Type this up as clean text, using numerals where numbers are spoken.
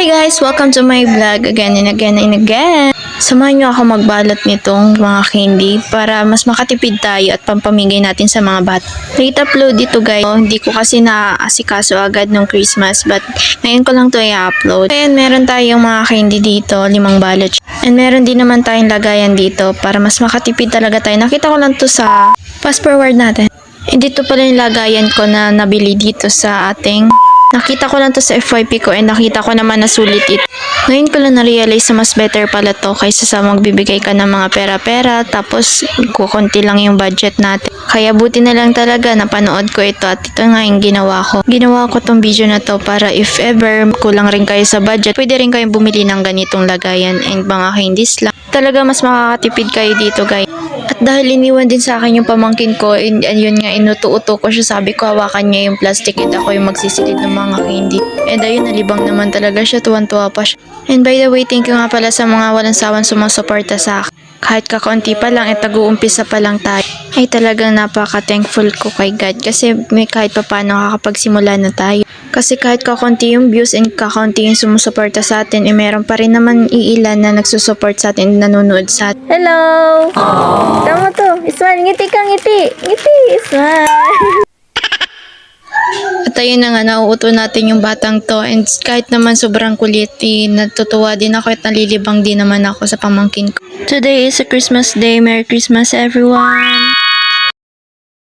Hi guys! Welcome to my vlog again and again and again. Samahan niyo ako magbalot nitong mga candy para mas makatipid tayo at pampamigay natin sa mga bata. Late upload dito guys. Hindi ko kasi naaasikaso agad nung Christmas but ngayon ko lang to i-upload. Ayan, meron tayong mga candy dito, 5 balot. And meron din naman tayong lagayan dito para mas makatipid talaga tayo. Nakita ko lang to sa fast forward natin. And dito pala yung lagayan ko na nabili dito sa ating nakita ko lang to sa FYP ko and nakita ko naman na sulit ito. Ngayon ko lang na-realize na mas better pala to kaysa sa magbibigay ka ng mga pera-pera tapos kukunti lang yung budget natin. Kaya buti na lang talaga napanood ko ito at ito nga yung ginawa ko. Ginawa ko tong video na to para if ever kulang rin kayo sa budget, pwede rin kayong bumili ng ganitong lagayan and mga candies lang. Talaga mas makakatipid kayo dito guys. At dahil iniwan din sa akin yung pamangkin ko, and yun nga, inuto-uto ko siya, sabi ko hawakan niya yung plastic and ako yung magsisilid ng mga candy. And ayun, nalibang naman talaga siya, tuwan-tuwa pa siya. And by the way, thank you nga pala sa mga walang sawang sumusuporta sa akin. Kahit kakaunti pa lang at nag-uumpisa pa lang tayo, ay talagang napaka-thankful ko kay God kasi may kahit pa paano kakapagsimula na tayo. Kasi kahit kakaunti yung views and kakaunti yung sumusuporta sa atin, meron pa rin naman iilan na nagsusupport sa atin, nanonood sa atin. Hello! Tama to. Smile. Ngiti ka, ngiti. Ngiti. Smile. At ayun na nga, nauuto natin yung batang to. And kahit naman sobrang kulit, natutuwa din ako at nalilibang din naman ako sa pamangkin ko. Today is a Christmas day. Merry Christmas everyone!